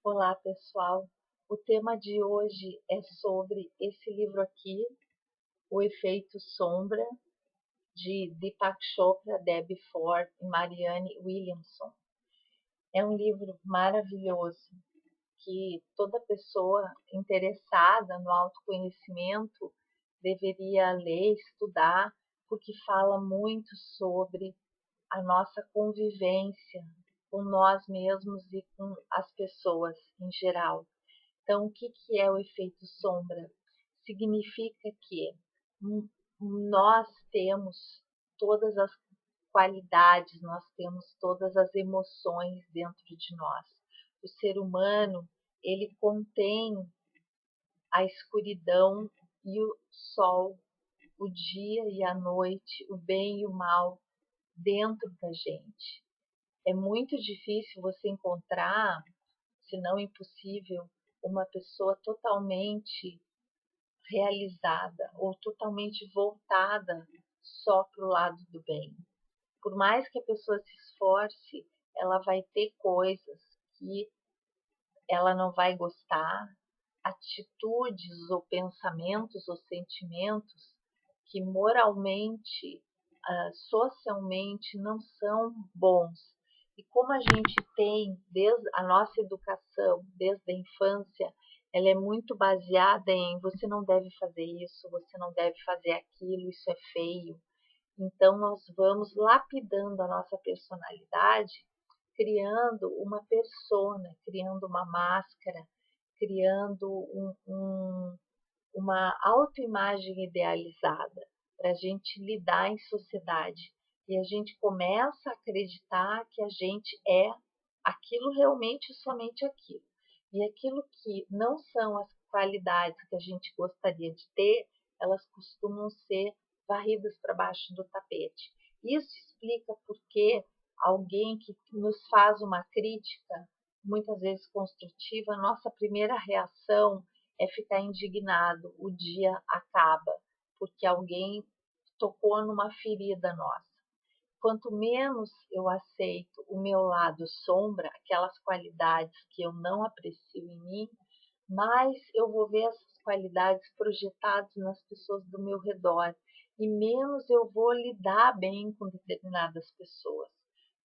Olá, pessoal. O tema de hoje é sobre esse livro aqui, O Efeito Sombra, de Deepak Chopra, Debbie Ford e Marianne Williamson. É um livro maravilhoso que toda pessoa interessada no autoconhecimento deveria ler, estudar, porque fala muito sobre a nossa convivência com nós mesmos e com as pessoas em geral. Então, o que é o efeito sombra? Significa que nós temos todas as qualidades, nós temos todas as emoções dentro de nós. O ser humano, ele contém a escuridão e o sol, o dia e a noite, o bem e o mal dentro da gente. É muito difícil você encontrar, se não impossível, uma pessoa totalmente realizada ou totalmente voltada só para o lado do bem. Por mais que a pessoa se esforce, ela vai ter coisas que ela não vai gostar, atitudes ou pensamentos ou sentimentos que moralmente, socialmente não são bons. E como a gente tem, desde a nossa educação, desde a infância, ela é muito baseada em você não deve fazer isso, você não deve fazer aquilo, isso é feio. Então nós vamos lapidando a nossa personalidade, criando uma persona, criando uma máscara, criando uma autoimagem idealizada para a gente lidar em sociedade. E a gente começa a acreditar que a gente é aquilo realmente, somente aquilo. E aquilo que não são as qualidades que a gente gostaria de ter, elas costumam ser varridas para baixo do tapete. Isso explica por que alguém que nos faz uma crítica, muitas vezes construtiva, nossa primeira reação é ficar indignado, o dia acaba, porque alguém tocou numa ferida nossa. Quanto menos eu aceito o meu lado sombra, aquelas qualidades que eu não aprecio em mim, mais eu vou ver essas qualidades projetadas nas pessoas do meu redor e menos eu vou lidar bem com determinadas pessoas.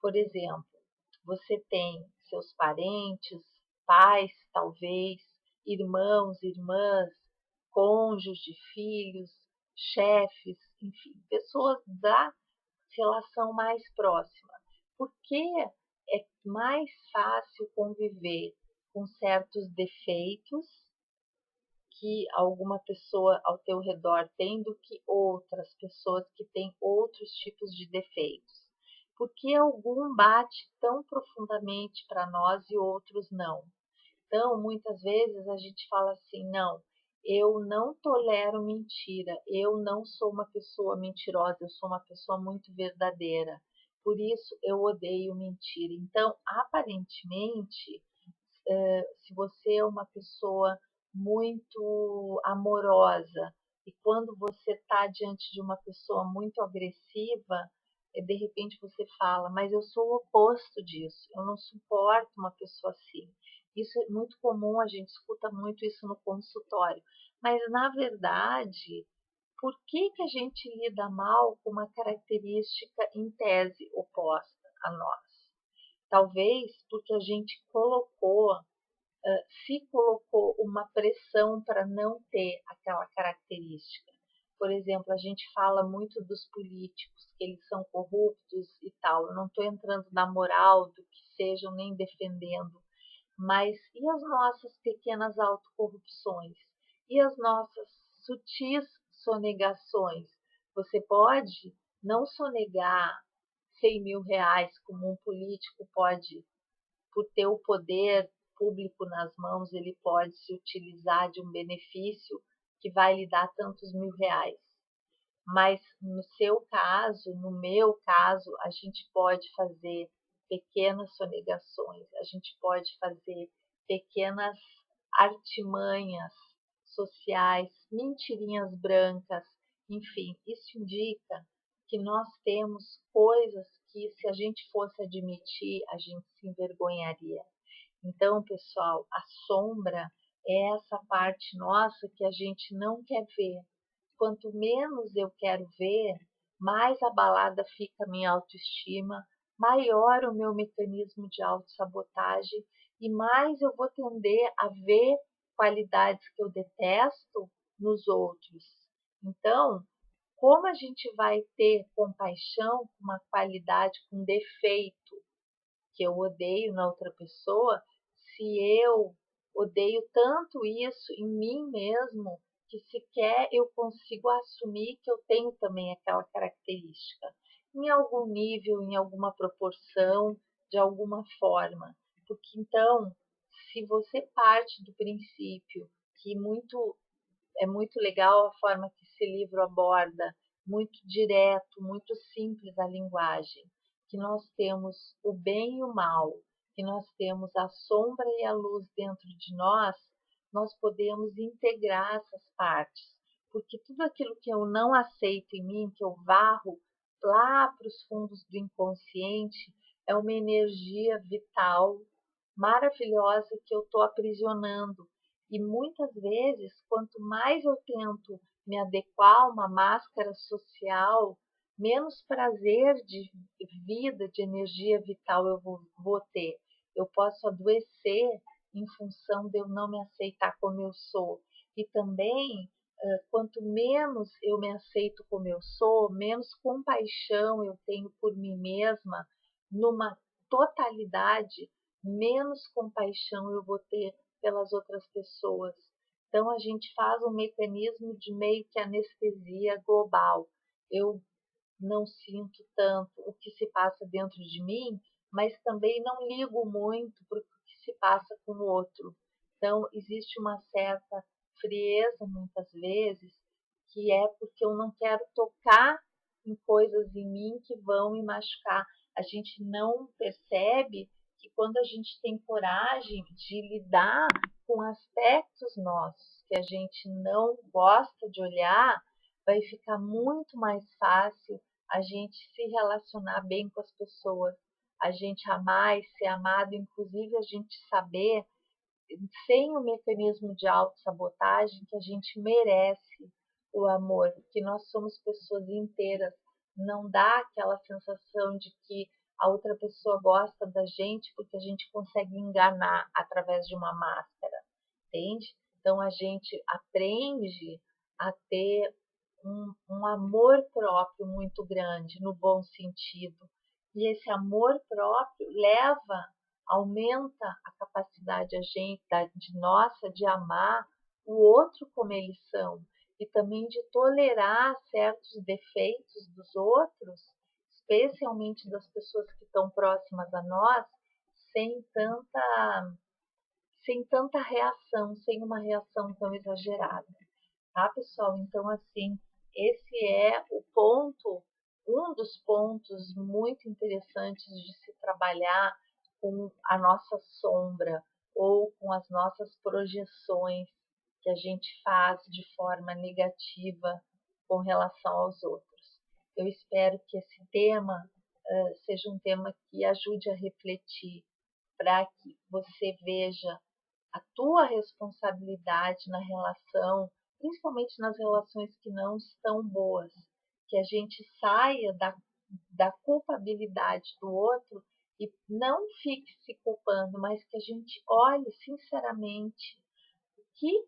Por exemplo, você tem seus parentes, pais, talvez, irmãos, irmãs, cônjuges, filhos, chefes, enfim, pessoas da relação mais próxima. Porque é mais fácil conviver com certos defeitos que alguma pessoa ao teu redor tem do que outras pessoas que têm outros tipos de defeitos. Porque algum bate tão profundamente para nós e outros não. Então, muitas vezes a gente fala assim, não, eu não tolero mentira, eu não sou uma pessoa mentirosa, eu sou uma pessoa muito verdadeira. Por isso eu odeio mentira. Então, aparentemente, se você é uma pessoa muito amorosa e quando você está diante de uma pessoa muito agressiva, de repente você fala, mas eu sou o oposto disso, eu não suporto uma pessoa assim. Isso é muito comum, a gente escuta muito isso no consultório. Mas, na verdade, por que a gente lida mal com uma característica em tese oposta a nós? Talvez porque a gente se colocou uma pressão para não ter aquela característica. Por exemplo, a gente fala muito dos políticos, que eles são corruptos e tal. Eu não estou entrando na moral do que sejam, nem defendendo. Mas e as nossas pequenas autocorrupções? E as nossas sutis sonegações? Você pode não sonegar 100 mil reais como um político pode, por ter o poder público nas mãos, ele pode se utilizar de um benefício que vai lhe dar tantos mil reais. Mas no seu caso, no meu caso, a gente pode fazer pequenas sonegações, a gente pode fazer pequenas artimanhas sociais, mentirinhas brancas, enfim, isso indica que nós temos coisas que, se a gente fosse admitir, a gente se envergonharia. Então, pessoal, a sombra é essa parte nossa que a gente não quer ver. Quanto menos eu quero ver, mais abalada fica a minha autoestima, maior o meu mecanismo de autossabotagem e mais eu vou tender a ver qualidades que eu detesto nos outros. Então, como a gente vai ter compaixão com uma qualidade, com um defeito que eu odeio na outra pessoa, se eu odeio tanto isso em mim mesmo, que sequer eu consigo assumir que eu tenho também aquela característica, em algum nível, em alguma proporção, de alguma forma. Porque então, se você parte do princípio que é muito legal a forma que esse livro aborda, muito direto, muito simples a linguagem, que nós temos o bem e o mal, que nós temos a sombra e a luz dentro de nós podemos integrar essas partes, porque tudo aquilo que eu não aceito em mim, que eu varro lá para os fundos do inconsciente, é uma energia vital maravilhosa que eu estou aprisionando. E muitas vezes, quanto mais eu tento me adequar a uma máscara social, menos prazer de vida, de energia vital eu vou ter. Eu posso adoecer em função de eu não me aceitar como eu sou. E também, quanto menos eu me aceito como eu sou, menos compaixão eu tenho por mim mesma, numa totalidade, menos compaixão eu vou ter pelas outras pessoas. Então a gente faz um mecanismo de meio que anestesia global. Eu não sinto tanto o que se passa dentro de mim, mas também não ligo muito para o que se passa com o outro. Então existe uma certa frieza muitas vezes, que é porque eu não quero tocar em coisas em mim que vão me machucar. A gente não percebe que quando a gente tem coragem de lidar com aspectos nossos que a gente não gosta de olhar, vai ficar muito mais fácil a gente se relacionar bem com as pessoas, a gente amar e ser amado, inclusive a gente saber, sem o mecanismo de autossabotagem, que a gente merece o amor, que nós somos pessoas inteiras. Não dá aquela sensação de que a outra pessoa gosta da gente porque a gente consegue enganar através de uma máscara, entende? Então a gente aprende a ter um amor próprio muito grande, no bom sentido. E esse amor próprio aumenta a capacidade de nossa de amar o outro como eles são e também de tolerar certos defeitos dos outros, especialmente das pessoas que estão próximas a nós, sem tanta, sem tanta reação, sem uma reação tão exagerada. Tá, pessoal? Então, assim, esse é um dos pontos muito interessantes de se trabalhar com a nossa sombra ou com as nossas projeções que a gente faz de forma negativa com relação aos outros. Eu espero que esse tema seja um tema que ajude a refletir para que você veja a tua responsabilidade na relação, principalmente nas relações que não estão boas, que a gente saia da culpabilidade do outro e não fique se culpando, mas que a gente olhe sinceramente o que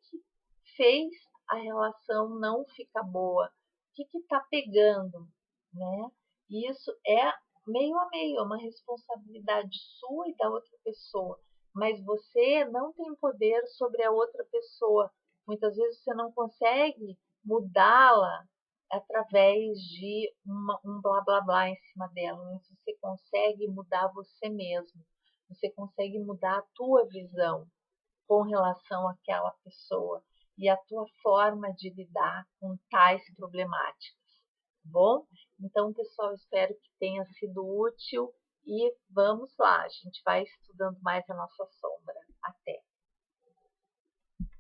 fez a relação não ficar boa, o que está pegando, né? E isso é meio a meio, é uma responsabilidade sua e da outra pessoa, mas você não tem poder sobre a outra pessoa. Muitas vezes você não consegue mudá-la através de um blá blá blá em cima dela, mas você consegue mudar você mesmo, você consegue mudar a tua visão com relação àquela pessoa e a tua forma de lidar com tais problemáticas, tá bom? Então, pessoal, espero que tenha sido útil e vamos lá, a gente vai estudando mais a nossa sombra. Até!